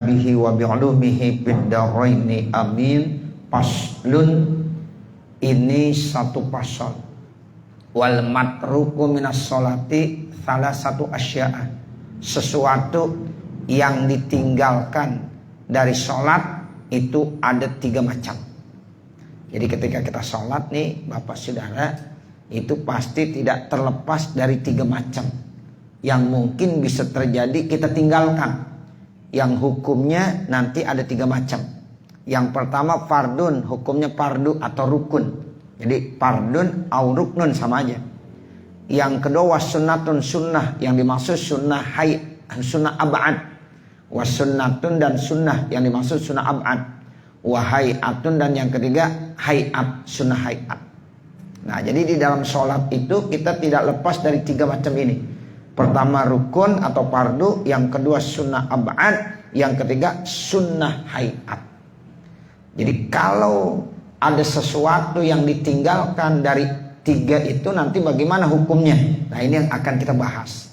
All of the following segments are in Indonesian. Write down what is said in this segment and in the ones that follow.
bihi wa bi'ulumihi biddaraini amin. Paslun, ini satu pasal. Wal matruku minas sholati salah satu asya'a, sesuatu yang ditinggalkan dari sholat itu ada 3 macam. Jadi ketika kita sholat nih Bapak Saudara, itu pasti tidak terlepas dari 3 macam yang mungkin bisa terjadi kita tinggalkan. Yang hukumnya nanti ada 3 macam. Yang pertama fardun, hukumnya fardu atau rukun. Jadi fardun au ruknun sama aja. Yang kedua wasunnatun, sunnah, yang dimaksud sunnah sunnah ab'ad. Wasunnatun dan sunnah, yang dimaksud sunnah ab'ad. Wahai'atun, dan yang ketiga hay'at, sunnah hay'at. Nah, jadi di dalam sholat itu kita tidak lepas dari 3 macam ini. Pertama rukun atau fardu, yang kedua sunnah ab'ad, yang ketiga sunnah hay'at. Jadi kalau ada sesuatu yang ditinggalkan dari 3 itu, nanti bagaimana hukumnya? Nah, ini yang akan kita bahas.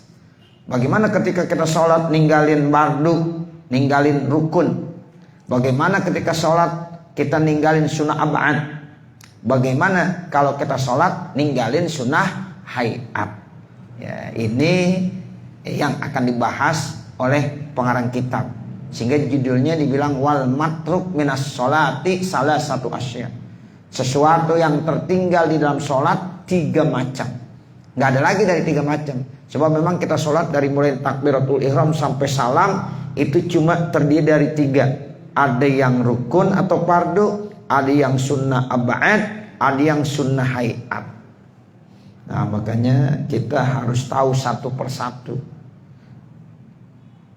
Bagaimana ketika kita sholat ninggalin fardu, ninggalin rukun? Bagaimana ketika sholat kita ninggalin sunnah ab'ad? Bagaimana kalau kita sholat ninggalin sunnah hay'at? Ya, ini yang akan dibahas oleh pengarang kitab. Sehingga judulnya dibilang wal matruk minas sholati salah satu asya. Sesuatu yang tertinggal di dalam sholat 3 macam. Nggak ada lagi dari 3 macam. Sebab memang kita sholat dari mulai takbiratul ihram sampai salam itu cuma terdiri dari 3. Ada yang rukun atau fardu, ada yang sunnah ab'ad, ada yang sunnah hay'at. Nah, makanya kita harus tahu satu persatu.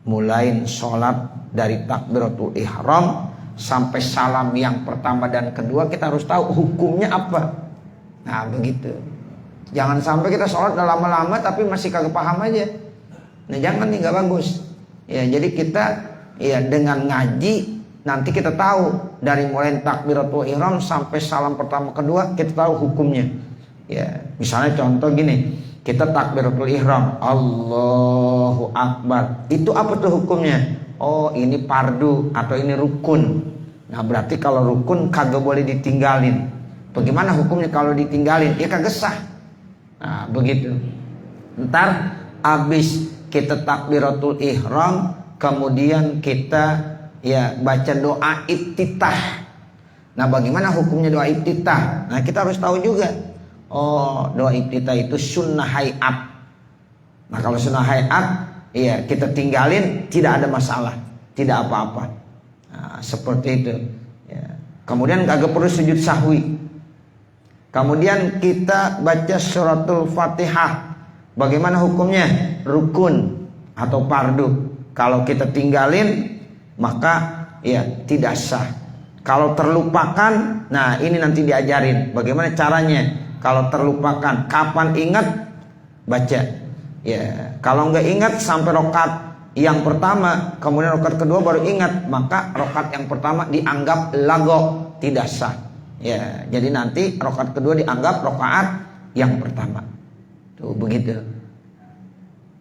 Mulai sholat dari takbiratul ihram sampai salam yang pertama dan kedua, kita harus tahu hukumnya apa. Nah, begitu. Jangan sampai kita sholat udah lama-lama tapi masih kagak paham aja. Nah, jangan nih, nggak bagus. Ya, jadi kita ya dengan ngaji nanti kita tahu dari mulai takbiratul ihram sampai salam pertama kedua, kita tahu hukumnya. Ya, misalnya contoh gini, kita takbiratul ihram, Allahu Akbar. Itu apa tuh hukumnya? Oh, ini fardu atau ini rukun. Nah, berarti kalau rukun kagak boleh ditinggalin. Bagaimana hukumnya kalau ditinggalin? Ya kagak sah. Nah, begitu. Ntar habis kita takbiratul ihram, kemudian kita ya baca doa iftitah. Nah, bagaimana hukumnya doa iftitah? Nah, kita harus tahu juga. Oh, doa iftitah itu sunnah hay'at. Nah, kalau sunnah hay'at, iya kita tinggalin tidak ada masalah, tidak apa-apa. Nah, seperti itu. Ya. Kemudian kagak perlu sujud sahwi. Kemudian kita baca suratul Fatihah. Bagaimana hukumnya? Rukun atau fardu. Kalau kita tinggalin, maka ya tidak sah. Kalau terlupakan, nah ini nanti diajarin bagaimana caranya. Kalau terlupakan, kapan ingat baca. Ya, kalau nggak ingat sampai rokat yang pertama, kemudian rokat kedua baru ingat, maka rokat yang pertama dianggap lago, tidak sah. Ya, jadi nanti rokat kedua dianggap rokaat yang pertama. Tuh begitu.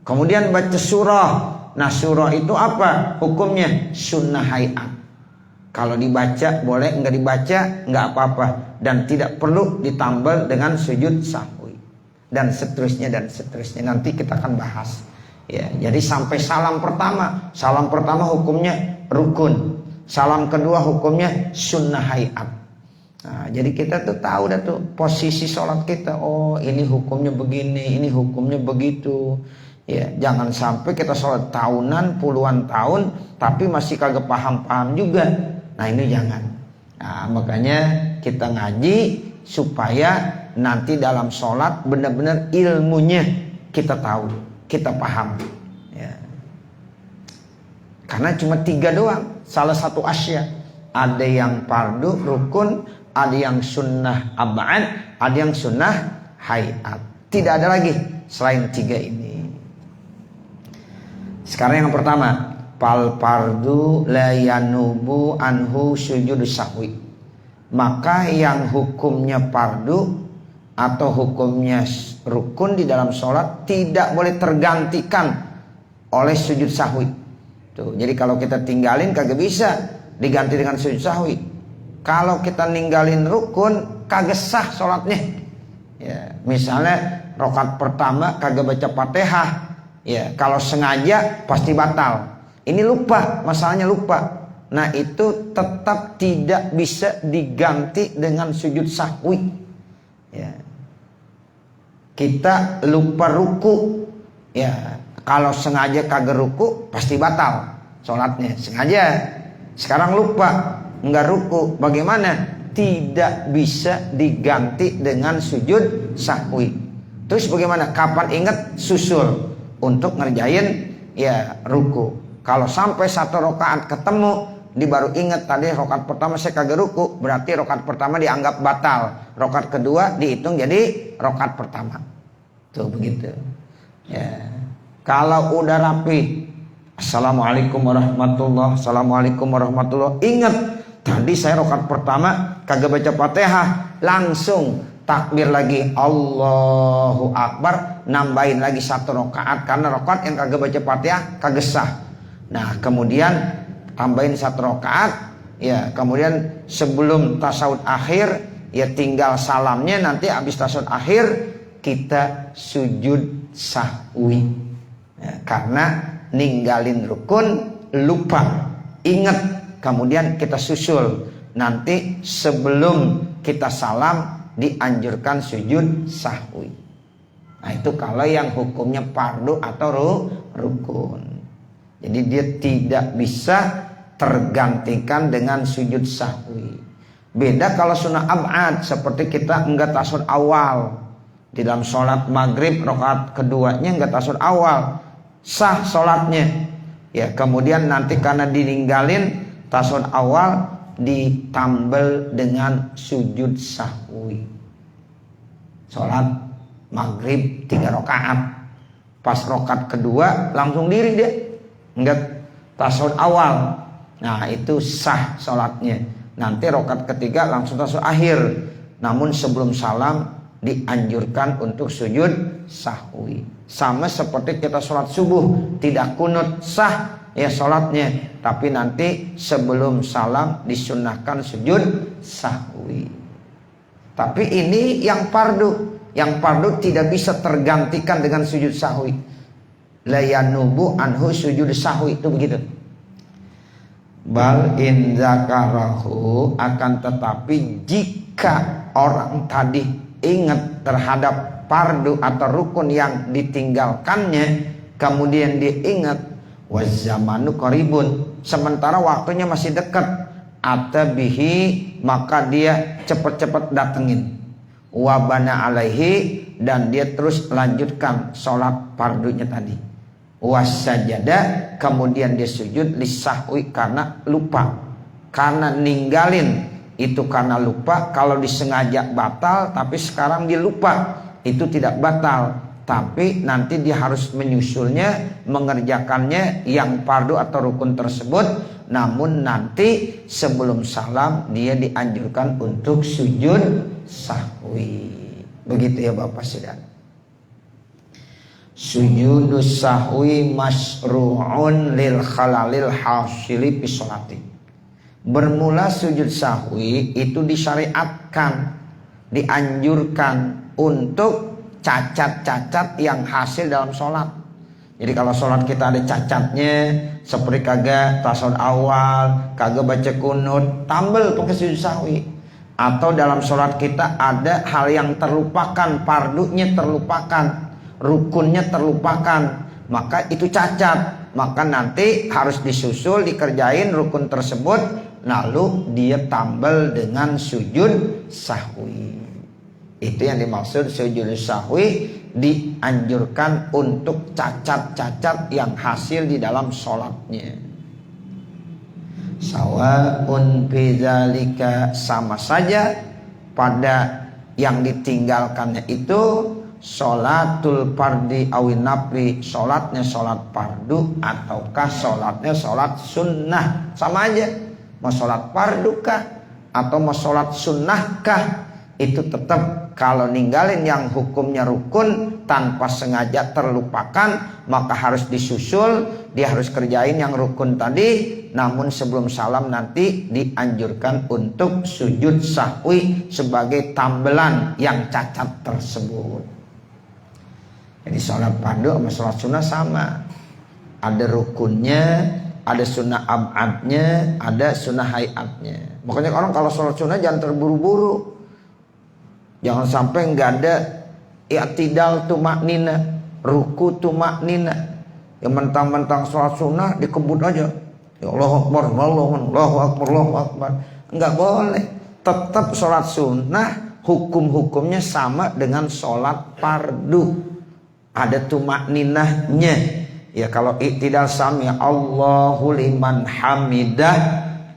Kemudian baca surah. Nah, surah itu apa? Hukumnya sunnah hay'at. Kalau dibaca boleh, enggak dibaca enggak apa-apa, dan tidak perlu ditambal dengan sujud sahwi dan seterusnya dan seterusnya. Nanti kita akan bahas. Ya, jadi sampai salam pertama hukumnya rukun, salam kedua hukumnya sunnah hay'at. Nah, jadi kita tuh tahu dah tuh posisi sholat kita. Oh, ini hukumnya begini, ini hukumnya begitu. Ya, jangan sampai kita sholat tahunan, puluhan tahun tapi masih kagak paham-paham juga. Nah, ini jangan. Nah, makanya kita ngaji supaya nanti dalam sholat benar-benar ilmunya kita tahu, kita paham. Ya. Karena cuma 3 doang, salah satu asya. Ada yang fardu, rukun, ada yang sunnah ab'ad, ada yang sunnah hay'at. Tidak ada lagi selain 3 ini. Sekarang yang pertama, fal fardu la yanubu anhu sujud sahwi. Maka yang hukumnya fardu atau hukumnya rukun di dalam sholat tidak boleh tergantikan oleh sujud sahwi. Tuh, jadi kalau kita tinggalin kagak bisa diganti dengan sujud sahwi. Kalau kita ninggalin rukun kagak sah sholatnya. Ya, misalnya rakaat pertama kagak baca Fatihah, ya kalau sengaja pasti batal. Ini lupa, masalahnya lupa. Nah itu tetap tidak bisa diganti dengan sujud sahwi. Ya. Kita lupa ruku, ya kalau sengaja kagak ruku pasti batal sholatnya. Sengaja, sekarang lupa nggak ruku, bagaimana? Tidak bisa diganti dengan sujud sahwi. Terus bagaimana? Kapan ingat? Susul untuk ngerjain ya ruku. Kalau sampai satu rakaat ketemu, dia baru ingat tadi rakaat pertama saya kagak ruku, berarti rakaat pertama dianggap batal. Rakaat kedua dihitung jadi rakaat pertama. Tuh begitu. Ya. Kalau udah rapi, assalamualaikum warahmatullah, assalamualaikum warahmatullah. Ingat tadi saya rakaat pertama kagak baca Fatihah, langsung takbir lagi Allahu Akbar, nambahin lagi satu rakaat karena rakaat yang kagak baca Fatihah kagak sah. Nah kemudian tambahin satu rakaat, ya kemudian sebelum tasawuf akhir ya tinggal salamnya, nanti habis tasawuf akhir kita sujud sahwi ya, karena ninggalin rukun lupa, ingat kemudian kita susul, nanti sebelum kita salam dianjurkan sujud sahwi. Nah itu kalau yang hukumnya fardu atau rukun. Jadi dia tidak bisa tergantikan dengan sujud sahwi. Beda kalau sunnah ab'ad, seperti kita enggak tasawuf awal. Di dalam sholat maghrib rakaat keduanya enggak tasawuf awal, sah sholatnya. Ya kemudian nanti karena ditinggalin tasawuf awal ditambal dengan sujud sahwi. Sholat maghrib 3 rakaat, pas rakaat kedua langsung diri dia, enggak tasawuf awal. Nah itu sah sholatnya. Nanti rakaat ketiga langsung tasawuf akhir. Namun sebelum salam dianjurkan untuk sujud sahwi. Sama seperti kita sholat subuh, tidak kunut, sah ya sholatnya, tapi nanti sebelum salam disunnahkan sujud sahwi. Tapi ini yang fardu. Yang fardu tidak bisa tergantikan dengan sujud sahwi. La yanubu anhu sujud sahwi, itu begitu. Bal in zakarahu, akan tetapi jika orang tadi ingat terhadap fardu atau rukun yang ditinggalkannya, kemudian dia ingat wazamanu qaribun, sementara waktunya masih dekat, atabihi, maka dia cepat-cepat datengin, wabana alaihi, dan dia terus lanjutkan sholat fardunya tadi, wasajada, kemudian dia sujud lisahwi karena lupa, karena ninggalin itu karena lupa. Kalau disengaja batal, tapi sekarang dia lupa, itu tidak batal, tapi nanti dia harus menyusulnya, mengerjakannya yang fardu atau rukun tersebut. Namun nanti sebelum salam dia dianjurkan untuk sujud sahwi. Begitu ya Bapak Saudara. Sujudus sahwi masru'un lil khalalil hasili fi sholati. Bermula sujud sahwi itu disyariatkan, dianjurkan untuk cacat-cacat yang hasil dalam sholat. Jadi kalau sholat kita ada cacatnya, seperti kagak tasawuf awal, kagak baca kunut, tambal pakai sujud sahwi. Atau dalam sholat kita ada hal yang terlupakan, fardunya terlupakan, rukunnya terlupakan, maka itu cacat. Maka nanti harus disusul, dikerjain rukun tersebut, lalu dia tambal dengan sujud sahwi. Itu yang dimaksud sujud sahwi, dianjurkan untuk cacat-cacat yang hasil di dalam sholatnya. Sawa'un bidzalika, sama saja pada yang ditinggalkannya itu sholatul fardi awin nafli, sholatnya sholat fardu ataukah sholatnya sholat sunnah, sama aja. Mau sholat fardu kah atau mau sholat sunnah kah, itu tetap kalau ninggalin yang hukumnya rukun tanpa sengaja terlupakan, maka harus disusul, dia harus kerjain yang rukun tadi. Namun sebelum salam nanti dianjurkan untuk sujud sahwi sebagai tambelan yang cacat tersebut. Jadi sholat fardu sama sholat sunnah sama, ada rukunnya, ada sunnah abadnya, ada sunnah hayatnya. Makanya orang kalau sholat sunnah jangan terburu-buru. Jangan sampai nggak ada i'tidal tumaknina, ruku tumaknina. Yang mentang-mentang sholat sunnah dikebut aja. Ya Allahu Akbar, Allahu Akbar, Allahu Akbar. Enggak boleh. Tetap sholat sunnah hukum-hukumnya sama dengan sholat fardu. Ada tumakninahnya. Ya kalau i'tidal sami Allahu liman hamidah,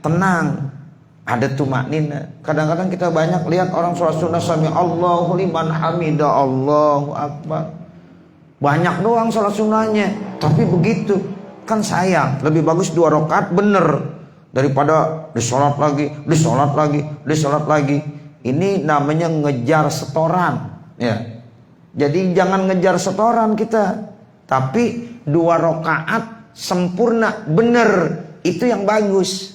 tenang. Ada tumaknina. Kadang-kadang kita banyak lihat orang sholat sunnah sami Allahu liman hamidah, Allahu Akbar. Banyak doang sholat sunnahnya. Tapi begitu kan sayang. Lebih bagus 2 rakaat bener daripada disolat lagi, disolat lagi, disolat lagi. Ini namanya ngejar setoran. Ya. Jadi jangan ngejar setoran kita. Tapi 2 rakaat sempurna bener, itu yang bagus.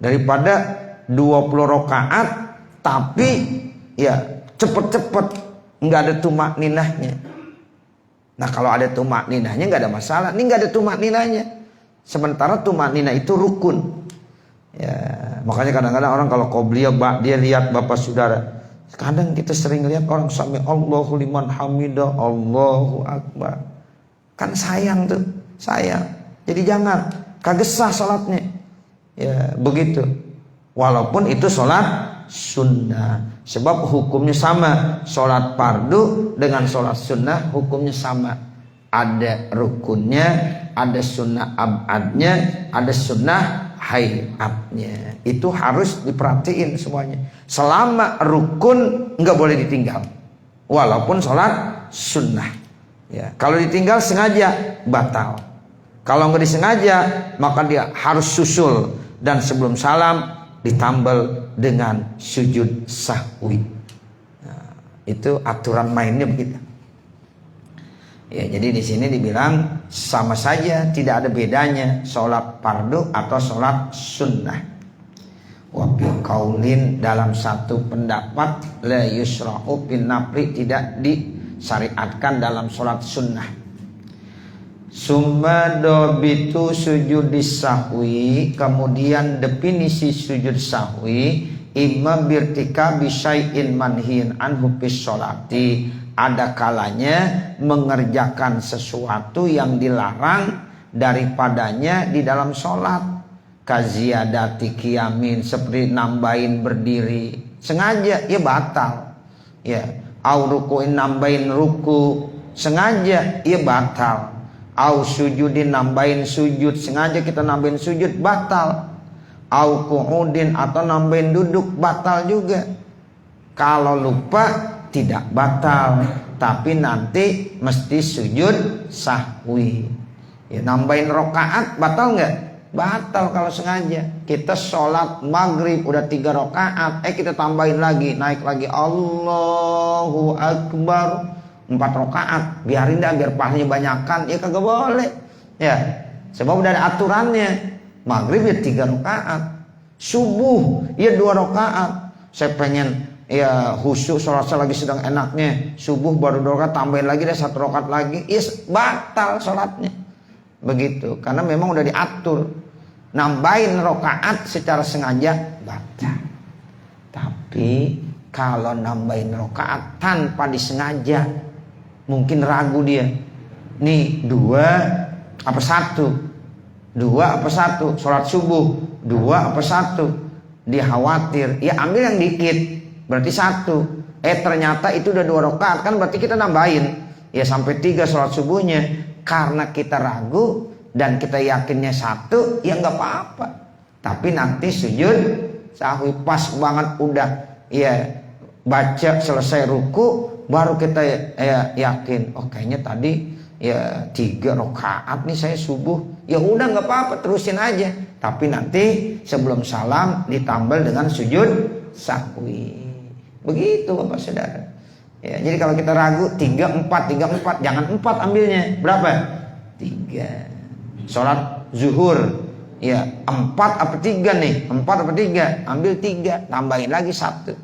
Daripada 20 rakaat tapi ya cepet-cepet nggak ada tumakninahnya. Nah kalau ada tumakninahnya nggak ada masalah. Ini nggak ada tumakninahnya. Sementara tumakninah itu rukun. Ya makanya kadang-kadang orang kalau qobliyah dia lihat bapak saudara. Kadang kita sering lihat orang sami Allahu liman hamidah, Allahu Akbar. Kan sayang tuh, sayang. Jadi jangan kagesah salatnya. Ya begitu. Walaupun itu sholat sunnah. Sebab hukumnya sama. Sholat fardu dengan sholat sunnah hukumnya sama. Ada rukunnya, ada sunnah abadnya, ada sunnah hayatnya. Itu harus diperhatiin semuanya. Selama rukun nggak boleh ditinggal. Walaupun sholat sunnah. Ya, kalau ditinggal sengaja batal. Kalau nggak disengaja maka dia harus susul. Dan sebelum salam ditambal dengan sujud sahwi. Nah, itu aturan mainnya begitu. Ya, jadi di sini dibilang sama saja, tidak ada bedanya sholat fardu atau sholat sunnah. Wa fi qaulin, dalam satu pendapat, la yusra'u bin nafli, tidak disyariatkan dalam sholat sunnah. Summa dobitu sujudis sahwi, kemudian definisi sujud sahwi, imma birtika bisyai'in manhiin anhu fis sholati, ada kalanya mengerjakan sesuatu yang dilarang daripadanya di dalam sholat. Kaziyadati qiyamin, seperti nambahin berdiri sengaja, ya batal. Ya, au rukuin, nambahin ruku sengaja, ya batal. Au sujudin, nambahin sujud sengaja, kita nambahin sujud, batal. Au qu'udin, atau nambahin duduk, batal juga. Kalau lupa tidak batal, tapi nanti mesti sujud sahwi. Ya, nambahin rakaat batal nggak? Batal kalau sengaja. Kita sholat maghrib udah 3 rakaat, kita tambahin lagi, naik lagi, Allahu Akbar, 4 rakaat, biarin dah biar pahalanya banyakan, ya kagak boleh. Ya, sebab udah ada aturannya. Maghrib ya 3 rakaat, subuh ya 2 rakaat. Saya pengen ya khusyuk, sholat saya lagi sedang enaknya, subuh baru 2 rakaat, tambahin lagi deh 1 rakaat lagi, ya batal sholatnya. Begitu, karena memang udah diatur. Nambahin rakaat secara sengaja batal. Tapi kalau nambahin rakaat tanpa disengaja, mungkin ragu dia, nih 2 apa 1, 2 apa 1, sholat subuh 2 apa 1, dia khawatir, ya ambil yang dikit, berarti 1. Ternyata itu udah 2 rakaat, kan berarti kita nambahin ya sampai 3 sholat subuhnya. Karena kita ragu dan kita yakinnya 1, ya nggak apa-apa. Tapi nanti sujud sahwi pas banget udah ya baca selesai ruku, baru kita ya yakin, oh kayaknya tadi ya 3 rakaat nih saya subuh, ya udah nggak apa-apa, terusin aja. Tapi nanti sebelum salam ditambal dengan sujud sahwi. Begitu Bapak Saudara. Ya, jadi kalau kita ragu 3, 4, jangan 4 ambilnya. Berapa? 3. Sholat zuhur, ya 4 apa 3 nih? 4 apa 3? Ambil 3, tambahin lagi 1.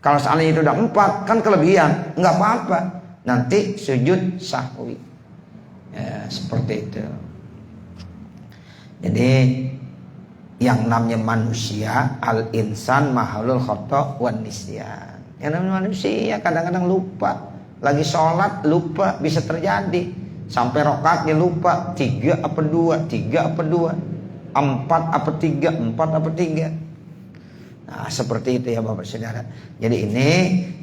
Kalau seandainya itu udah 4, kan kelebihan, nggak apa-apa. Nanti sujud sahwi. Ya, seperti itu. Jadi yang namanya manusia, al-insan mahalul khata' wan nisyan. Yang namanya manusia kadang-kadang lupa. Lagi sholat lupa, bisa terjadi. Sampai rakaatnya lupa, 3 apa 2, 3 apa 2, 4 apa 3, 4 apa 3. Nah seperti itu ya Bapak Saudara. Jadi ini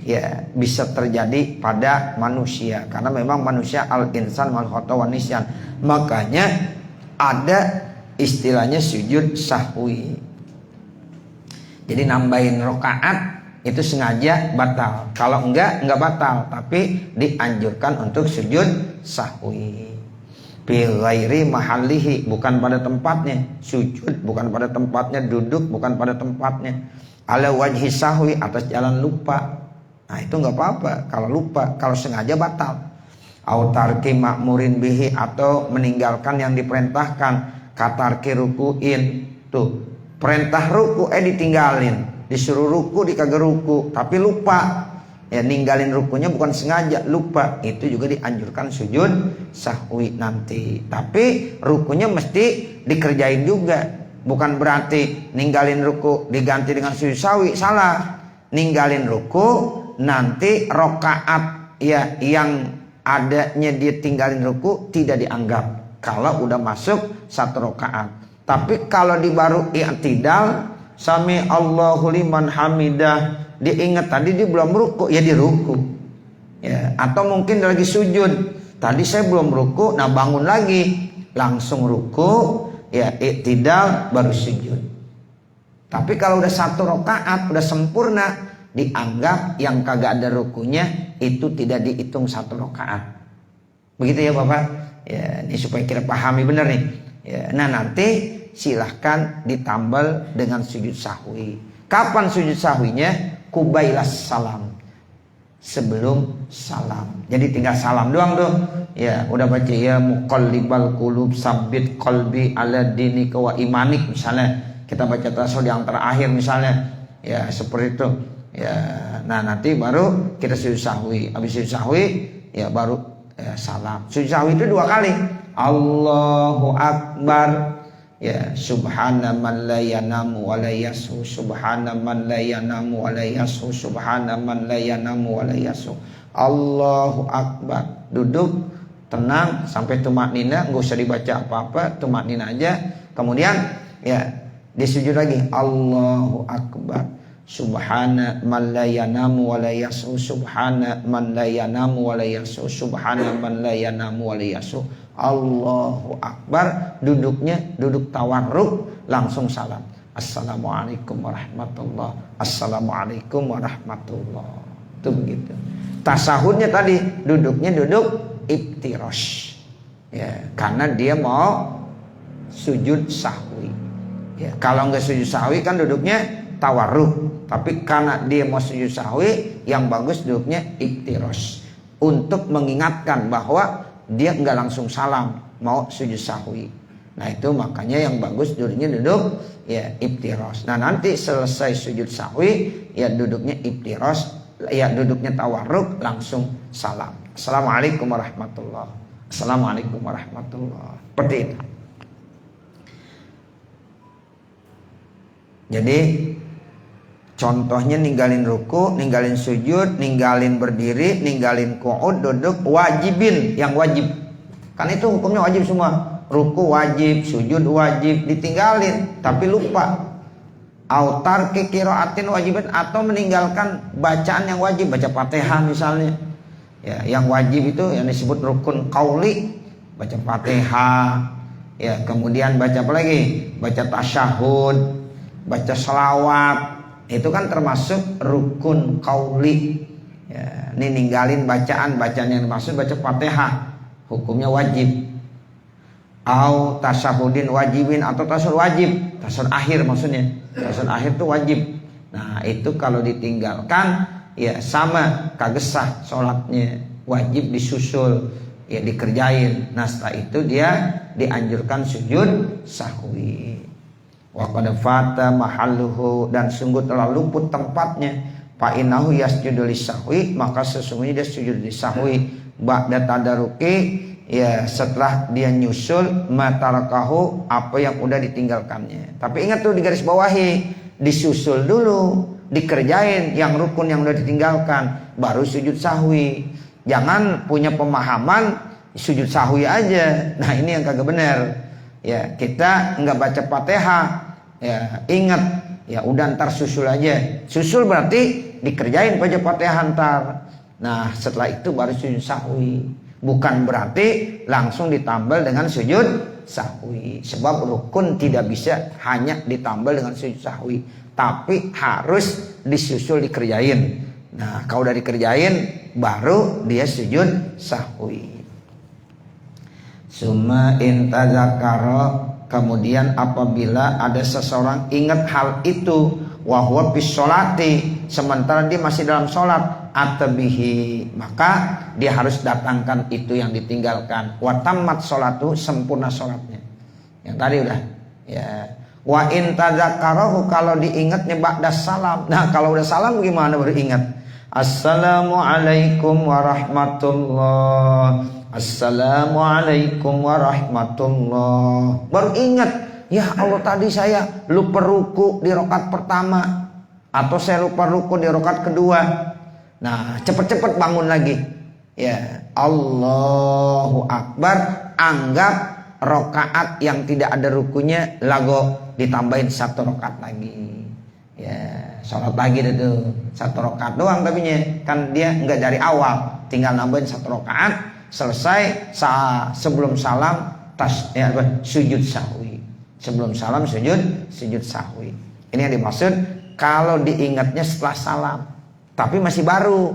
ya bisa terjadi pada manusia. Karena memang manusia al-insan mahalul khata' wan nisyan. Makanya ada istilahnya sujud sahwi. Jadi nambahin rakaat itu sengaja batal. Kalau enggak batal, tapi dianjurkan untuk sujud sahwi. Bi ghairi mahallihi, bukan pada tempatnya. Sujud bukan pada tempatnya, duduk bukan pada tempatnya. Ala wajhi sahwi, atas jalan lupa. Nah itu enggak apa-apa kalau lupa, kalau sengaja batal. Au tarki ma'murin bihi, atau meninggalkan yang diperintahkan. Katarki rukuin, tuh perintah ruku ditinggalin, disuruh ruku dikagak ruku tapi lupa, ya ninggalin rukunya bukan sengaja, lupa, itu juga dianjurkan sujud sahwi nanti. Tapi rukunya mesti dikerjain juga, bukan berarti ninggalin ruku diganti dengan sujud sahwi, salah. Ninggalin ruku nanti rokaat ya yang adanya dia tinggalin ruku tidak dianggap kalau udah masuk 1 rakaat. Tapi kalau di baru i'tidal, sami Allahu liman hamidah, dia ingat tadi dia belum ruku, ya di ruku. Ya, atau mungkin lagi sujud, tadi saya belum ruku, nah bangun lagi, langsung ruku, ya i'tidal baru sujud. Tapi kalau udah 1 rakaat, udah sempurna, dianggap yang kagak ada rukunya itu tidak dihitung 1 rakaat. Begitu ya Bapak. Ya, ini supaya kita pahami benar nih. Ya, nah nanti silahkan ditambal dengan sujud sahwi. Kapan sujud sahwinya? Kubailas salam, sebelum salam. Jadi tinggal salam doang tuh. Ya, udah baca ya muqallibal qulub sabbit qalbi ala dinika wa imanik misalnya. Kita baca tasyahud yang terakhir misalnya. Ya, seperti itu. Ya, nah nanti baru kita sujud sahwi. Habis sujud sahwi ya baru salam. Sujud sahwi itu 2 kali. Allahu Akbar. Ya, subhana man la yanamu wa la yasu, subhana man la yanamu wa la yasu, subhana man la yanamu wa la yasu. Allahu Akbar. Duduk tenang sampai tumaknina, enggak usah dibaca apa-apa, tumaknina aja. Kemudian ya disujud lagi. Allahu Akbar. Subhana man la yanamu wa la yasu, subhana man la yanamu wa la yasu, subhana man la yanamu wa la yasu. Allahu Akbar. Duduknya duduk tawarruk, langsung salam. Assalamualaikum warahmatullah. Assalamualaikum warahmatullah. Itu begitu. Tasahudnya tadi duduknya duduk iftirash. Ya, karena dia mau sujud sahwi. Ya, kalau enggak sujud sahwi kan duduknya tawarruk. Tapi karena dia mau sujud sahwi, yang bagus duduknya iftirash. Untuk mengingatkan bahwa dia enggak langsung salam, mau sujud sahwi. Nah itu makanya yang bagus duduknya duduk ya iftirash. Nah nanti selesai sujud sahwi ya duduknya iftirash, ya duduknya tawarruk, langsung salam. Assalamualaikum warahmatullahi. Assalamualaikum warahmatullahi. Seperti itu. Jadi contohnya ninggalin ruku, ninggalin sujud, ninggalin berdiri, ninggalin qu'ud, duduk, wajibin, yang wajib. Kan itu hukumnya wajib semua. Ruku wajib, sujud wajib, ditinggalin tapi lupa. Autar ke qiraatin wajibin, atau meninggalkan bacaan yang wajib, baca Fatihah misalnya. Ya, yang wajib itu yang disebut rukun qauli, baca Fatihah. Ya, kemudian baca apa lagi? Baca tasyahud, baca selawat. Itu kan termasuk rukun qauli. Ya, ini ninggalin bacaan yang dimaksud baca Fatihah, hukumnya wajib. Au tasyahudin wajibin, atau tasyahud wajib, tasyahud akhir maksudnya. Tasyahud akhir itu wajib. Nah, itu kalau ditinggalkan ya sama kagesah sholatnya, wajib disusul, ya dikerjain. Nah setelah itu dia dianjurkan sujud sahwi. Wa qad fata mahalluhu, dan sungguh telah luput tempatnya. Fa innahu yasjudu lisahwi, maka sesungguhnya dia sujud lisahwi ba'da tadaruki, ya setelah dia nyusul matarakahu, apa yang udah ditinggalkannya. Tapi ingat tuh di garis bawahi, disusul dulu, dikerjain yang rukun yang udah ditinggalkan, baru sujud sahwi. Jangan punya pemahaman sujud sahwi aja. Nah ini yang kagak bener. Ya kita nggak baca Fatihah, ya ingat, ya udah ntar susul aja. Susul berarti dikerjain baca Fatihah ntar. Nah setelah itu baru sujud sahwi. Bukan berarti langsung ditambal dengan sujud sahwi. Sebab rukun tidak bisa hanya ditambal dengan sujud sahwi, tapi harus disusul dikerjain. Nah kalau udah dikerjain baru dia sujud sahwi. Summa intazakara, kemudian apabila ada seseorang ingat hal itu, wahwa bis sholati, sementara dia masih dalam sholat, atabihi, maka dia harus datangkan itu yang ditinggalkan. Watamat sholatu, sempurna sholatnya. Yang tadi udah, ya. Wa intazakarahu, kalau diingatnya ba'da salam. Nah kalau udah salam gimana baru ingat? Assalamualaikum warahmatullahi, Assalamualaikum warahmatullah. Baru ingat, ya Allah tadi saya lupa ruku di rakaat pertama, atau saya lupa ruku di rakaat kedua. Nah cepet-cepet bangun lagi. Ya Allahu Akbar, anggap rakaat yang tidak ada rukunya lago, ditambahin 1 rakaat lagi. Ya sholat lagi itu 1 rakaat doang, tapi kan dia nggak dari awal, tinggal nambahin 1 rakaat. Selesai sebelum salam sujud sahwi. Sebelum salam sujud sahwi. Ini yang dimaksud kalau diingatnya setelah salam, tapi masih baru.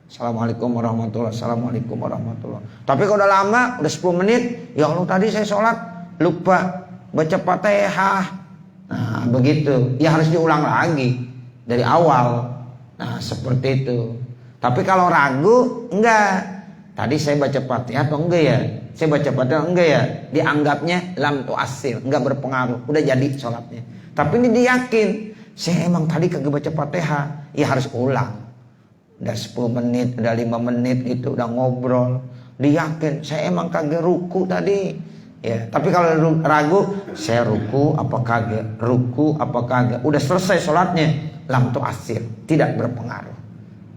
Assalamualaikum warahmatullahi, assalamualaikum warahmatullahi. Tapi kalau udah lama, udah 10 menit, ya Allah tadi saya sholat lupa baca Fatihah. Nah begitu, ya harus diulang lagi dari awal. Nah seperti itu. Tapi kalau ragu, enggak. Tadi saya baca Fatihah atau enggak ya? Saya baca Fatihah enggak ya? Dianggapnya lam tu'assir, enggak berpengaruh. Udah jadi sholatnya. Tapi ini diyakin, saya emang tadi kagak baca Fatihah. Ya harus ulang. Udah 10 menit, udah 5 menit itu udah ngobrol. Diyakin, saya emang kagak ruku tadi. Ya, tapi kalau ragu, saya ruku apa kagak? Ruku apa kagak? Udah selesai sholatnya, lam tu'assir, tidak berpengaruh.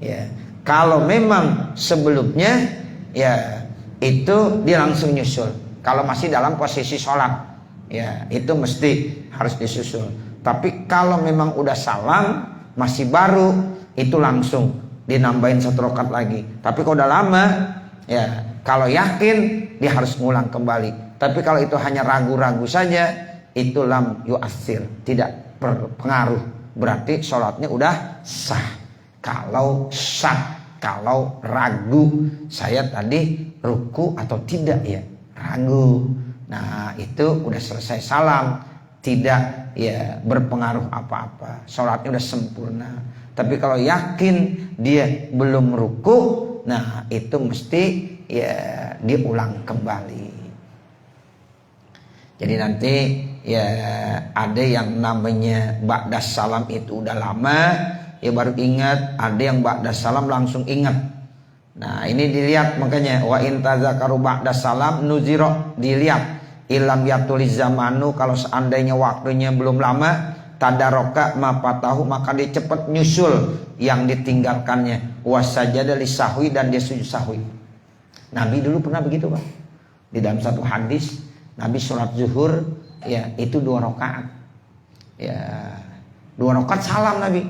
Ya, kalau memang sebelumnya, ya itu dia langsung nyusul. Kalau masih dalam posisi sholat, ya itu mesti harus disusul. Tapi kalau memang udah salam masih baru, itu langsung dinambahin 1 rakaat lagi. Tapi kalau udah lama, ya kalau yakin dia harus ngulang kembali. Tapi kalau itu hanya ragu-ragu saja, itu lam yu'assir, tidak berpengaruh. Berarti sholatnya udah sah. Kalau sah, kalau ragu, saya tadi ruku atau tidak ya, ragu. Nah itu udah selesai salam, tidak ya berpengaruh apa-apa, sholatnya udah sempurna. Tapi kalau yakin dia belum ruku, nah itu mesti ya diulang kembali. Jadi nanti ya ada yang namanya ba'da salam itu udah lama, ya baru ingat. Ada yang ba'da salam langsung ingat. Nah ini dilihat, makanya wa intazakaru ba'da salam nuziro, dilihat ilam yatuliz zamanu, kalau seandainya waktunya belum lama, tadaroka mapatahu, maka dia cepat nyusul yang ditinggalkannya, wasajada lisahwi, dan dia sujud sahwi. Nabi dulu pernah begitu Pak. Di dalam satu hadis Nabi sholat zuhur, ya itu 2 rakaat, ya 2 rakaat salam Nabi,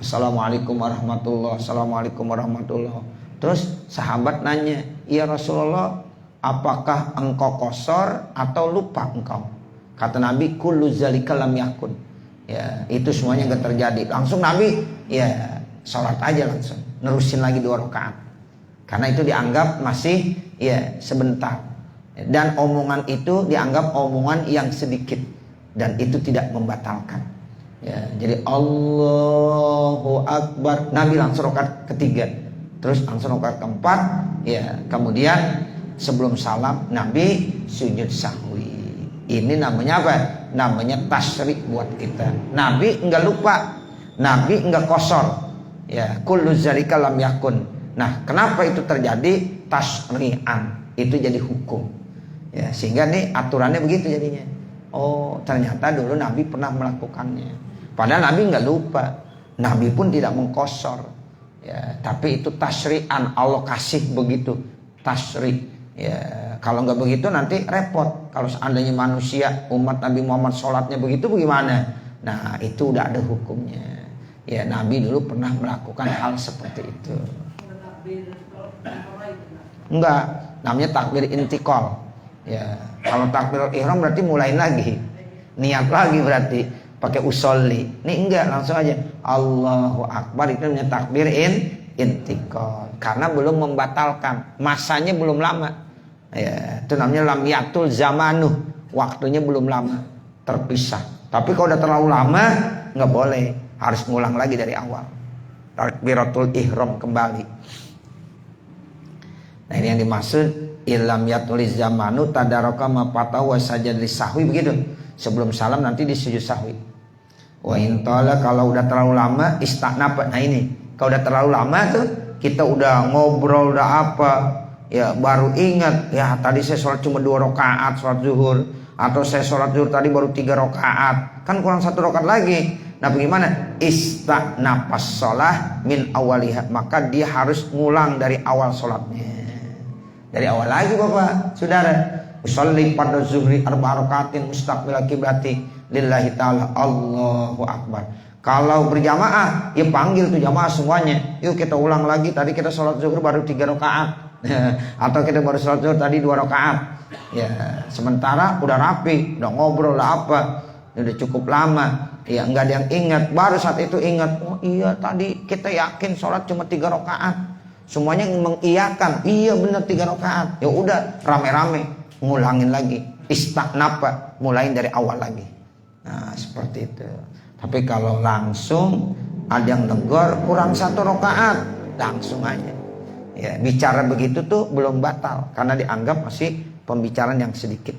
assalamualaikum warahmatullahi, assalamualaikum warahmatullahi. Terus sahabat nanya, ya Rasulullah, apakah engkau qasar atau lupa engkau? Kata Nabi, kullu zalika lam yakun, ya itu semuanya enggak terjadi. Langsung Nabi ya sholat aja, langsung nerusin lagi 2 rakaat, karena itu dianggap masih ya sebentar. Dan omongan itu dianggap omongan yang sedikit, dan itu tidak membatalkan. Ya, jadi Allahu Akbar, Nabi langsung rakaat ketiga, terus langsung rakaat keempat. Ya, kemudian sebelum salam Nabi sujud sahwi. Ini namanya apa? Namanya tasrik buat kita. Nabi enggak lupa, Nabi enggak kosor. Ya, kullu zalika lam yakun. Nah, kenapa itu terjadi? Tasri'an, itu jadi hukum. Ya, sehingga nih aturannya begitu jadinya. Oh, ternyata dulu Nabi pernah melakukannya. Padahal Nabi nggak lupa, Nabi pun tidak mengkosor. Ya, tapi itu tasri'an, Allah kasih begitu, tasri'. Ya, kalau nggak begitu nanti repot. Kalau seandainya manusia umat Nabi Muhammad sholatnya begitu, bagaimana? Nah, itu udah ada hukumnya. Ya, Nabi dulu pernah melakukan hal seperti itu. Enggak, namanya takbir intikal. Ya, kalau takbir ihram berarti mulai lagi, niat lagi berarti. Pakai usolli. Ini enggak, langsung aja Allahu Akbar, itu namanya takbir intikal. Karena belum membatalkan, masanya belum lama. Ya, itu namanya lam yatul zamanuh, waktunya belum lama, terpisah. Tapi kalau udah terlalu lama nggak boleh, harus ngulang lagi dari awal. Takbiratul ihram kembali. Nah, ini yang dimaksud ilam yatul zamanu tadaraka ma fatahu wa sajad lisahwi, begitu. Sebelum salam nanti di sujud sahwi. Wa intala, kalau udah terlalu lama istanapa. Nah, ini kalau udah terlalu lama tuh kita udah ngobrol udah apa ya, baru ingat ya tadi saya sholat cuma 2 rakaat sholat zuhur, atau saya sholat zuhur tadi baru 3 rakaat, kan kurang 1 rakaat lagi. Nah, bagaimana? Istanapas sholah min awaliha, maka dia harus ngulang dari awal sholatnya, dari awal lagi Bapak Saudara. Usolli pada zuhri 4 rakaatin mustaqbil kiblati lillahi ta'ala Allahu Akbar. Kalau berjamaah ya panggil tuh jamaah semuanya, yuk kita ulang lagi, tadi kita sholat zuhur baru 3 rakaat atau kita baru sholat zuhur tadi 2 rakaat. Ya, sementara udah rapi, udah ngobrol udah apa, udah cukup lama, ya nggak ada yang ingat. Baru saat itu ingat, oh iya tadi kita yakin sholat cuma 3 rakaat. Semuanya mengiyakan, iya benar 3 rakaat. Ya udah rame-rame ngulangin lagi, istanapa, mulain dari awal lagi. Nah, seperti itu. Tapi kalau langsung ada yang negor kurang 1 rakaat, langsung aja. Ya, bicara begitu tuh belum batal karena dianggap masih pembicaraan yang sedikit.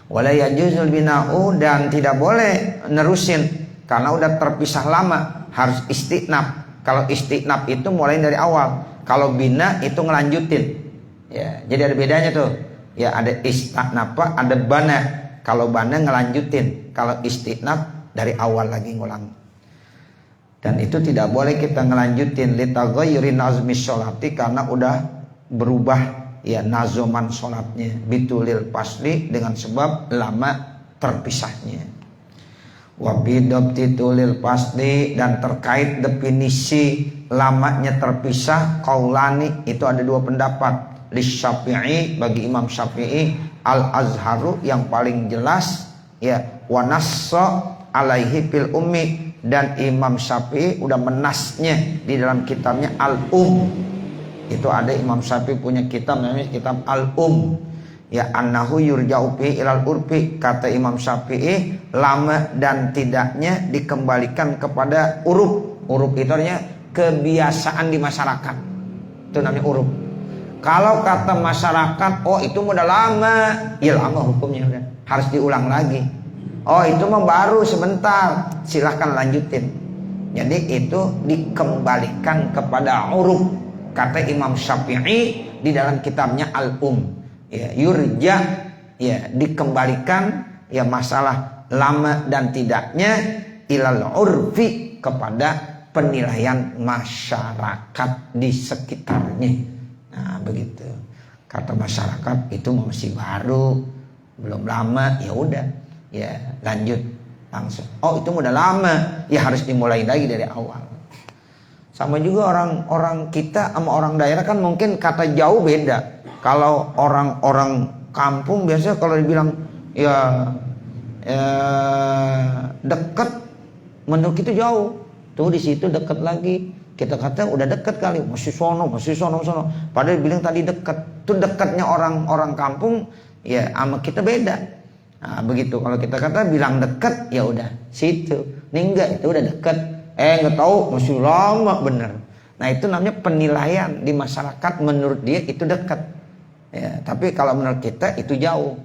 Wala yajuzul bina'u, dan tidak boleh nerusin karena udah terpisah lama, harus istinab. Kalau istinab itu mulai dari awal, kalau bina itu ngelanjutin. Ya, jadi ada bedanya tuh. Ya, ada istanapa, ada bana. Kalau bana ngelanjutin, kalau istinab dari awal lagi ngulang. Dan itu tidak boleh kita ngelanjutin litaghayyuri nazmi sholati, karena udah berubah ya nazoman sholatnya, bitulil pasli, dengan sebab lama terpisahnya. Wa bidabti tulil pasli, dan terkait definisi lamanya terpisah, qaulani, itu ada 2 pendapat. Lisyafi'i, bagi Imam Syafi'i, al-azharu, yang paling jelas ya, wa nassa alaihi fil ummi, dan Imam Syafi'i udah menasnya di dalam kitabnya al-um. Itu ada Imam Syafi'i punya kitab namanya kitab al-um. Ya, annahu yurja'u fi ilal urfi, kata Imam Syafi'i lama dan tidaknya dikembalikan kepada uruf. Uruf itu artinya kebiasaan di masyarakat. Itu namanya uruf. Kalau kata masyarakat, oh itu udah lama, ya lama hukumnya udah, harus diulang lagi. Oh itu mah baru sebentar, silahkan lanjutin. Jadi itu dikembalikan kepada uruf, kata Imam Syafi'i di dalam kitabnya al-um. Ya, yurja, ya dikembalikan ya masalah lama dan tidaknya ilal urfi, kepada penilaian masyarakat di sekitarnya. Nah begitu, kata masyarakat itu masih baru, belum lama, ya udah, ya lanjut langsung. Oh itu udah lama, ya harus dimulai lagi dari awal. Sama juga orang kita sama orang daerah kan mungkin kata jauh beda. Kalau orang kampung biasanya kalau dibilang ya dekat, menurut itu jauh. Tuh di situ dekat lagi. Kita kata udah dekat kali, masih sono. Padahal bilang tadi dekat. Tuh dekatnya orang kampung ya sama kita beda. Nah, begitu kalau kita kata bilang dekat, ya udah situ. Ini enggak, itu udah dekat. Enggak tahu masih lama bener. Nah, itu namanya penilaian di masyarakat, menurut dia itu dekat. Ya, tapi kalau menurut kita itu jauh.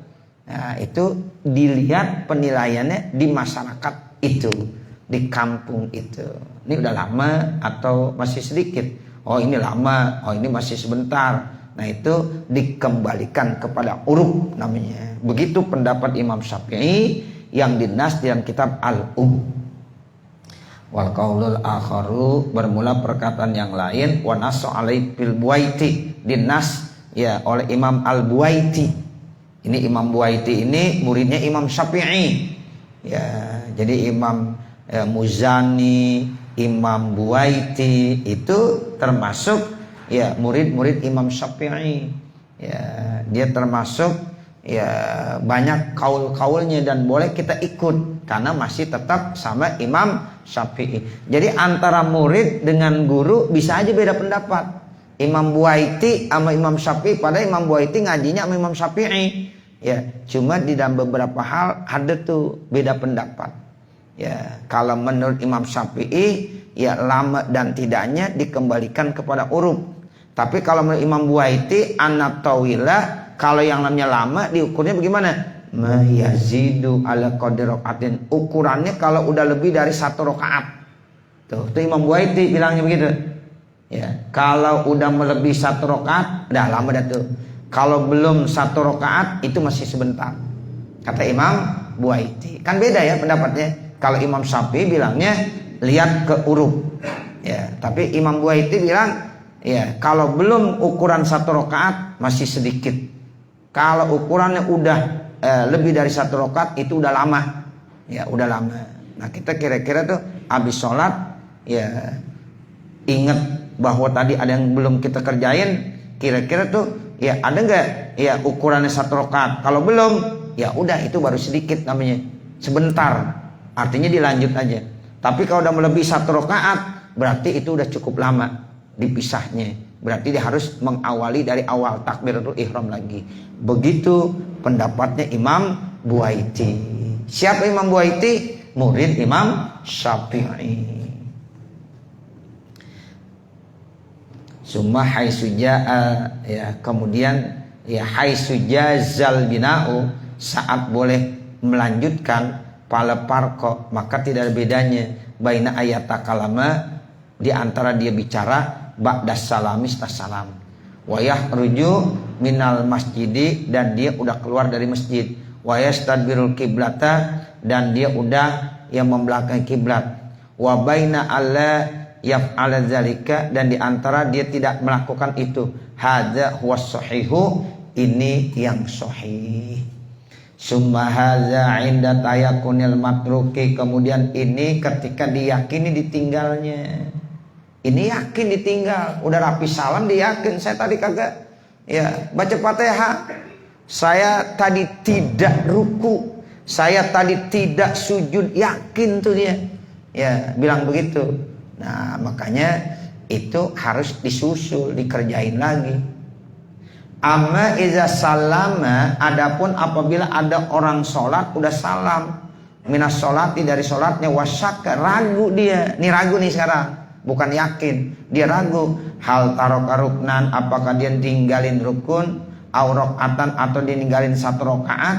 Nah, itu dilihat penilaiannya di masyarakat itu, di kampung itu. Ini udah lama atau masih sedikit? Oh, ini lama, oh ini masih sebentar. Nah, itu dikembalikan kepada uruf namanya. Begitu pendapat Imam Syafi'i yang dinas dalam kitab Al-Um. Wal qaulul akharu, bermula perkataan yang lain, wa nasu alai bil Buaiti, dinas ya oleh Imam Al-Buaiti. Ini Imam Buaiti ini muridnya Imam Syafi'i. Ya, jadi Imam Muzani, Imam Buaiti itu termasuk ya murid-murid Imam Syafi'i. Ya, dia termasuk ya banyak kaul-kaulnya dan boleh kita ikut karena masih tetap sama Imam Syafi'i. Jadi antara murid dengan guru bisa aja beda pendapat. Imam Buaiti sama Imam Syafi'i, padahal Imam Buaiti ngajinya sama Imam Syafi'i. Ya, cuma di dalam beberapa hal ada tuh beda pendapat. Ya, kalau menurut Imam Syafi'i ya lama dan tidaknya dikembalikan kepada uruf. Tapi kalau menurut Imam Buaiti anatawilah, kalau yang namanya lama diukurnya bagaimana? Mayazidu ala qadri rakaatin. Ukurannya kalau udah lebih dari 1 rakaat. Tuh Imam Buaiti bilangnya begitu. Ya, kalau udah melebihi 1 rakaat, udah lama dah tuh. Kalau belum 1 rakaat itu masih sebentar. Kata Imam Buaiti. Kan beda ya pendapatnya. Kalau Imam Syafi'i bilangnya lihat ke uruf. Ya, tapi Imam Buaiti bilang ya, kalau belum ukuran 1 rakaat masih sedikit. Kalau ukurannya udah lebih dari 1 rakaat itu udah lama. Ya, udah lama. Nah, kita kira-kira tuh habis sholat ya ingat bahwa tadi ada yang belum kita kerjain. Kira-kira tuh ya ada nggak ya ukurannya 1 rakaat? Kalau belum, ya udah itu baru sedikit namanya. Sebentar. Artinya dilanjut aja. Tapi kalau udah melebihi 1 rakaat, berarti itu udah cukup lama dipisahnya. Berarti dia harus mengawali dari awal takbiratul ihram lagi. Begitu pendapatnya Imam Buaiti. Siapa Imam Buaiti? Murid Imam Syafi'i. Summa haitsuja'a, ya kemudian ya haitsujazal bina'u, saat boleh melanjutkan pala parko, maka tidak ada bedanya baina ayat kalama di antara dia bicara ba'das salami setelah salam, wayah ruju minal masjidi, dan dia udah keluar dari masjid, wayastadbirul kiblata, dan dia udah yang membelakangi kiblat, wa baina alla yaf'ala dzalika, dan di antara dia tidak melakukan itu, hadza huwas sahihu, ini yang sahih. Summa hadza 'inda tayakunil matruki, kemudian ini ketika diyakini ditinggalnya. Ini yakin ditinggal, udah rapi salam dia yakin, saya tadi kagak ya baca Fatihah, saya tadi tidak ruku, saya tadi tidak sujud, yakin tuh dia. Ya, bilang begitu. Nah, makanya itu harus disusul, dikerjain lagi. Amma iza salama, adapun apabila ada orang sholat udah salam minas sholati, dari sholatnya, wasyaka, ragu dia, nih ragu nih sekarang, bukan yakin, dia ragu, hal taroka ruknan, apakah dia tinggalin rukun, aurokatan, atau dia ninggalin 1 rakaat.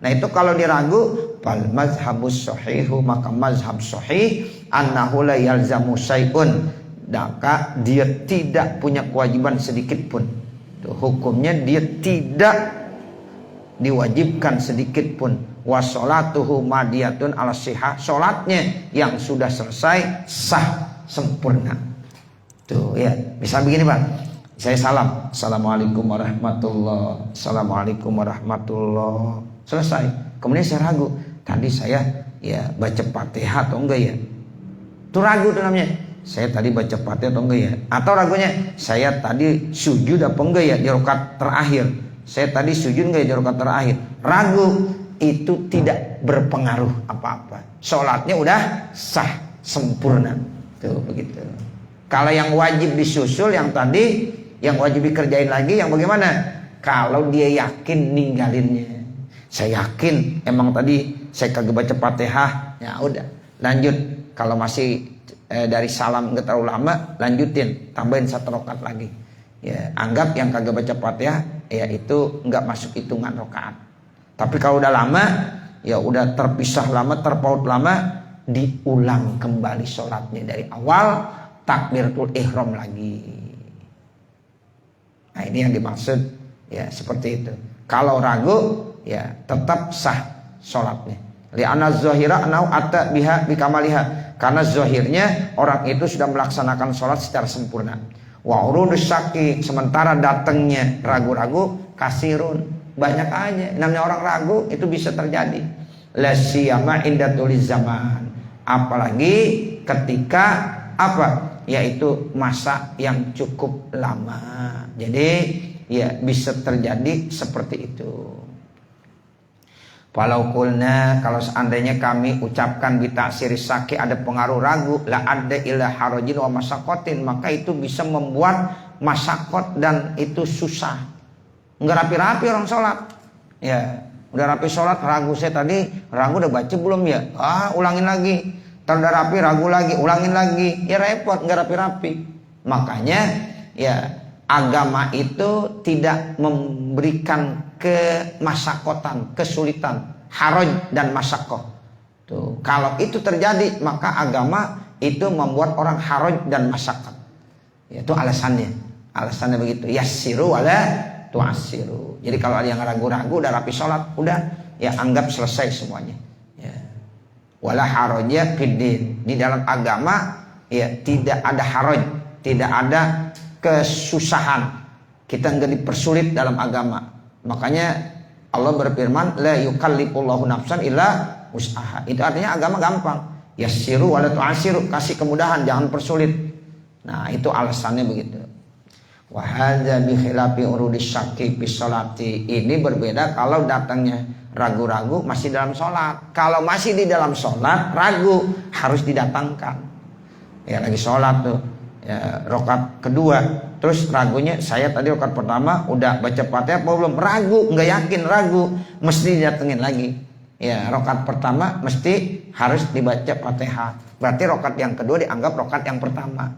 Nah itu kalau dia ragu, fal mazhabus sahihu, maka mazhab sahih, annahu la yalzamu syai'un, maka dia tidak punya kewajiban sedikit pun. Hukumnya dia tidak diwajibkan sedikit pun. Wassolatuhu madiyatun ala sihah, sholatnya yang sudah selesai sah sempurna. Tuh ya, bisa begini Pak. Saya salam, assalamualaikum warahmatullah, assalamualaikum warahmatullah, selesai. Kemudian saya ragu, tadi saya ya baca Fatihah atau enggak ya? Itu ragu tuh namanya. Saya tadi baca Fatihah atau enggak ya? Atau ragunya, saya tadi sujud apa enggak ya di rakaat terakhir? Saya tadi sujud enggak ya di rakaat terakhir? Ragu, itu tidak berpengaruh apa-apa. Sholatnya udah sah, sempurna. Tuh begitu. Kalau yang wajib disusul yang tadi, yang wajib dikerjain lagi yang bagaimana? Kalau dia yakin ninggalinnya. saya yakin emang tadi saya kagak baca Fatihah, ya udah lanjut. Kalau masih dari salam nggak terlalu lama, lanjutin, tambahin 1 rakaat lagi. Ya, anggap yang kagak baca Fatihah ya itu nggak masuk hitungan rakaat. Tapi kalau udah lama, ya udah terpisah lama, terpaut lama, diulang kembali sholatnya dari awal, takbiratul ihram lagi. Nah ini yang dimaksud ya seperti itu. Kalau ragu ya tetap sah sholatnya. Li'anna zahira anau atta biha bikamaliha, karena zahirnya orang itu sudah melaksanakan sholat secara sempurna. Wa urudus syaki, sementara datangnya ragu-ragu kasirun, banyak aja. Namanya orang ragu itu bisa terjadi. La siyama inda tuliz zaman, apalagi ketika apa? Yaitu masa yang cukup lama. Jadi ya bisa terjadi seperti itu. Walau kulna, kalau seandainya kami ucapkan bitaksiri saki ada pengaruh ragu, la adda ila harajin wa masakotin, maka itu bisa membuat masakot dan itu susah. Enggak rapi-rapi orang sholat. Ya, udah rapi sholat, ragu saya tadi, ragu udah baca belum ya? Ulangin lagi. Ntar udah rapi, ragu lagi, ulangin lagi. Ya repot, enggak rapi-rapi. Makanya ya agama itu tidak memberikan kemasakotan, kesulitan, haraj dan masakoh. Tuh, kalau itu terjadi maka agama itu membuat orang haraj dan masakoh. Itu alasannya. Alasannya begitu. Yassiru wala tu'assiru. Jadi kalau ada yang ragu-ragu udah rapi sholat, udah ya anggap selesai semuanya. Ya. Wala harajya fiddin. Di dalam agama ya tidak ada haraj, tidak ada kesusahan. Kita enggak dipersulit dalam agama. Makanya Allah berfirman la yukallifullahu nafsan illa wus'aha. Itu artinya agama gampang. Yassiru wala tu'assiru, kasih kemudahan, jangan persulit. Nah, itu alasannya begitu. Wa hadza bi khilafi urudis syakki fi sholati. Ini berbeda kalau datangnya ragu-ragu masih dalam sholat. Kalau masih di dalam sholat ragu, harus didatangkan. Ya lagi sholat tuh, ya rakaat kedua, terus ragunya saya tadi rakaat pertama udah baca Fatihah apa belum, ragu, nggak yakin, ragu, mesti didatengin lagi. Ya rakaat pertama mesti harus dibaca Fatihah, berarti rakaat yang kedua dianggap rakaat yang pertama.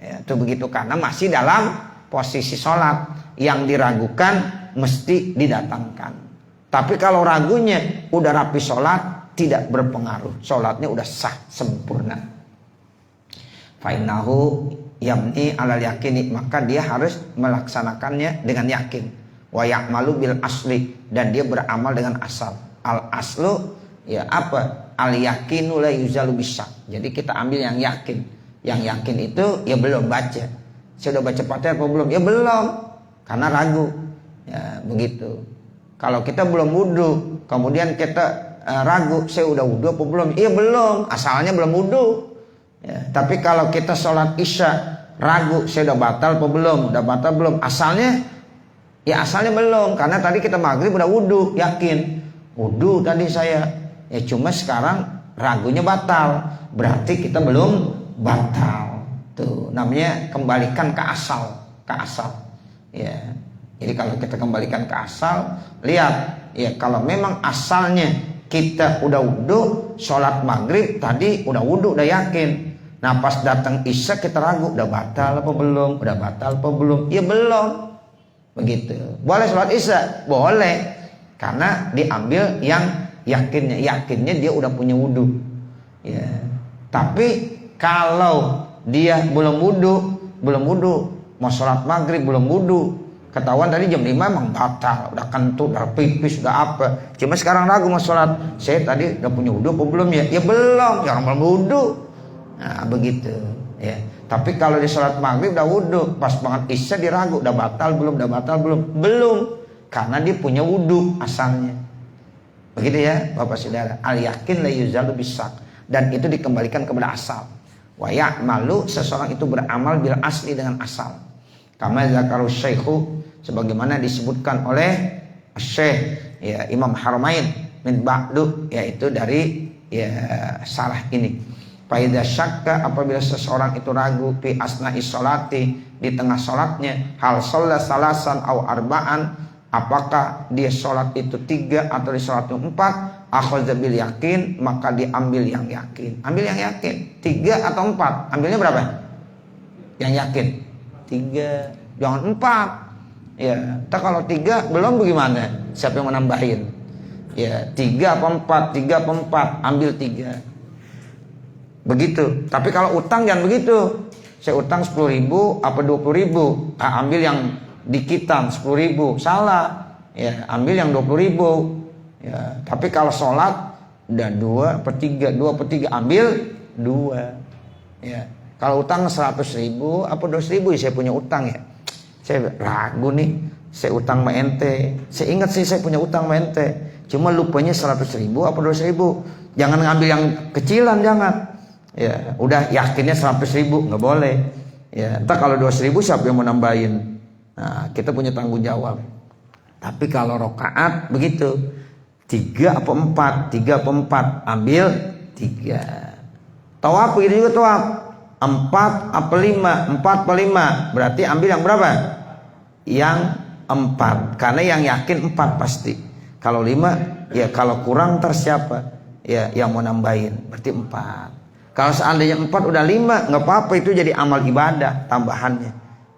Ya itu begitu, karena masih dalam posisi sholat, yang diragukan mesti didatangkan. Tapi kalau ragunya udah rapi sholat, tidak berpengaruh, sholatnya udah sah sempurna. Fa'innahu yamni alal yakini, maka dia harus melaksanakannya dengan yakin. Wa ya'malu bil asli, dan dia beramal dengan asal. Al aslu ya apa? Al yakinu la yuzalu bisa. Jadi kita ambil yang yakin. Yang yakin itu ya belum baca. Saya udah baca Fatihah apa belum? Ya belum, karena ragu. Ya begitu. Kalau kita belum wudu, kemudian kita ragu, saya udah wudu apa belum? Iya belum, asalnya belum wudu. Ya, tapi kalau kita sholat isya ragu, saya udah batal apa belum? Udah batal belum? Asalnya ya asalnya belum, karena tadi kita maghrib udah wudu, yakin wudu tadi saya. Ya cuma sekarang ragunya batal, berarti kita belum batal. Tuh namanya kembalikan ke asal, ke asal. Ya, jadi kalau kita kembalikan ke asal, lihat ya kalau memang asalnya kita udah wudu, sholat maghrib tadi udah wudu, udah yakin. Nah pas datang isya kita ragu, udah batal apa belum? Udah batal apa belum? Ya belum. Begitu. Boleh sholat isya? Boleh. Karena diambil yang yakinnya. Yakinnya dia udah punya wudu. Ya. Tapi kalau dia belum wudu, mau sholat maghrib belum wudu, ketahuan tadi jam 5 emang batal, udah kentut, udah pipis, udah apa. Cuma sekarang ragu mau sholat, saya tadi udah punya wudu apa belum ya? Ya belum, jangan belum wudu. Nah begitu ya. Tapi kalau di sholat maghrib udah wudu, pas banget isya dia ragu, udah batal belum, udah batal belum? Belum, karena dia punya wudu asalnya. Begitu ya Bapak Saudara. Al yakin la yuzalu bisak, dan itu dikembalikan kepada asal. Wa ya'malu, seseorang itu beramal bil asli, dengan asal. Kama zakaru syekhu, sebagaimana disebutkan oleh Syekh ya Imam Haramain min ba'du, yaitu dari ya sarah ini. Faida syakka, apabila seseorang itu ragu fi asna'i sholati, di tengah sholatnya, hal sholat salasan au arba'an, apakah dia sholat itu 3 atau dia sholat itu 4, akhadha bil yakin, maka diambil yang yakin. Ambil yang yakin, 3 atau 4, ambilnya berapa? Yang yakin 3, jangan 4. Ya, tak kalau 3 belum bagaimana? Siapa yang menambahin? Ya, 3 apa 4, 3 apa 4, ambil 3. Begitu. Tapi kalau utang jangan begitu. Saya utang 10.000 apa 20.000, ambil yang dikitan 10.000, salah. Ya, ambil yang 20.000. Ya, tapi kalau sholat udah 2/3, 2/3, ambil 2. Ya, kalau utang 100.000 apa 200.000, ya saya punya utang ya. Saya ragu nih, saya utang sama ente. Saya ingat sih saya punya utang sama ente. Cuma lupanya 100.000 apa 200.000. Jangan ngambil yang kecilan, jangan. Ya, udah yakinnya 100.000, nggak boleh. Ya, entar kalau 200.000 siapa yang mau nambahin? Nah, kita punya tanggung jawab. Tapi kalau rokaat begitu, 3 apa 4, 3 apa 4, ambil 3. Tawaf begitu juga tawaf. 4 apa 5, 4 apa 5, berarti ambil yang berapa? Yang 4, karena yang yakin 4 pasti. Kalau 5, ya kalau kurang ntar siapa? Ya yang mau nambahin, berarti 4. Kalau seandainya 4 udah 5, nggak apa-apa, itu jadi amal ibadah tambahannya.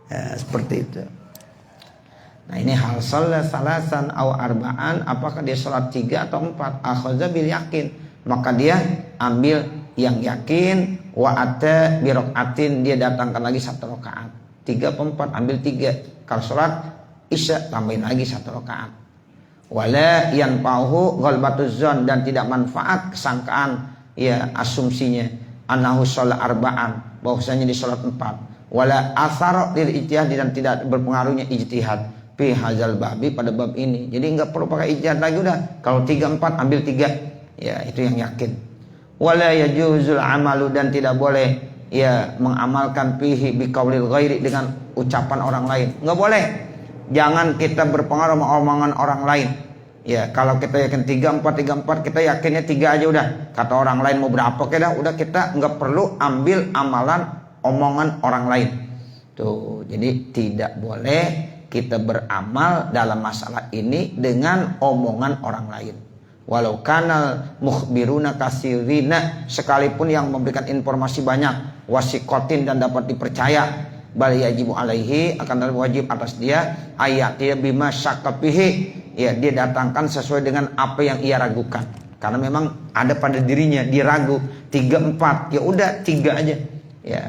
Ya, seperti itu. Nah ini hal salat salasan aw arba'an, apakah dia sholat 3 atau 4, akhadha bil yakin, maka dia ambil yang yakin. Wa ata bi rakaatin, dia datangkan lagi 1 rakaat. 3 atau 4, ambil 3. Kalau sholat isya tambahin lagi 1 rakaat. Wala yanfa'uhu ghalbatuz zon, dan tidak manfaat kesangkaan, ya asumsinya, annahu sholat arba'an, bahwasanya di sholat 4. Wala athar lil ijtihad, dan tidak berpengaruhnya ijtihad fi hadzal babi, pada bab ini. Jadi enggak perlu pakai ijtihad lagi, udah kalau 3 4 ambil 3. Ya itu yang yakin. Wala yajuzul amalu, dan tidak boleh ya mengamalkan fihi biqaulil ghairi, dengan ucapan orang lain. Enggak boleh. Jangan kita berpengaruh sama omongan orang lain. Ya, kalau kita yakin 3 4, kita yakinnya 3 aja udah. Kata orang lain mau berapa udah kita nggak perlu ambil amalan omongan orang lain. Tuh, jadi tidak boleh kita beramal dalam masalah ini dengan omongan orang lain. Walau kanal mukhbiruna kasirina, sekalipun yang memberikan informasi banyak, wasikotin, dan dapat dipercaya. Bal yajibu alaihi, akan wajib atas dia, ayat dia bima syakapihi, ya dia datangkan sesuai dengan apa yang ia ragukan, karena memang ada pada dirinya dia ragu 3 4, ya udah 3 aja ya.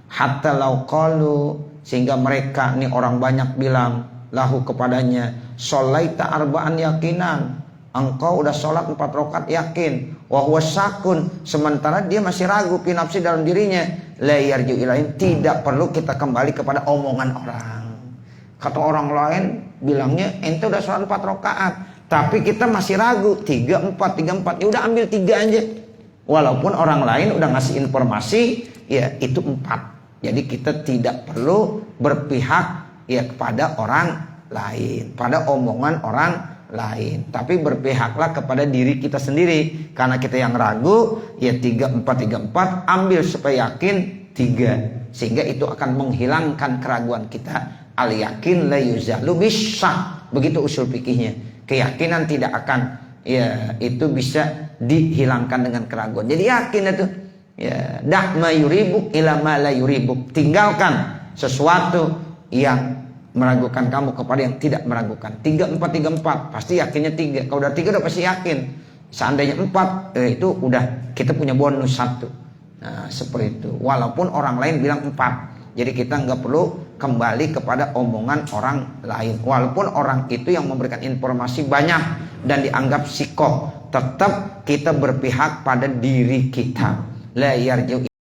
Hatta lau qalu, sehingga mereka nih orang banyak bilang lahu kepadanya, sholaita arba'an yakinan, engkau udah sholat 4 rakaat yakin, wa huwa syakun, sementara dia masih ragu fi nafsi, dalam dirinya. La yarju ilaihim, tidak perlu kita kembali kepada omongan orang. Kata orang lain bilangnya ente udah sholat 4 rakaat, tapi kita masih ragu 3 4, ya udah ambil 3 aja. Walaupun orang lain udah ngasih informasi ya itu 4. Jadi kita tidak perlu berpihak ya kepada orang lain, pada omongan orang lain, tapi berpihaklah kepada diri kita sendiri. Karena kita yang ragu, ya 3 4, ambil supaya yakin 3, sehingga itu akan menghilangkan keraguan kita. Al yakin la yuzalu bisyak, begitu usul fikihnya. Keyakinan tidak akan, ya itu bisa dihilangkan dengan keraguan. Jadi yakin itu, ya dah ma yuribuk ila ma la yuribuk, tinggalkan sesuatu yang meragukan kamu kepada yang tidak meragukan. 3 4, pasti yakinnya 3. Kalau udah 3 udah pasti yakin. Seandainya 4, itu udah kita punya bonus 1. Nah seperti itu. Walaupun orang lain bilang 4, jadi kita nggak perlu kembali kepada omongan orang lain. Walaupun orang itu yang memberikan informasi banyak dan dianggap sikoh, tetap kita berpihak pada diri kita. La yarju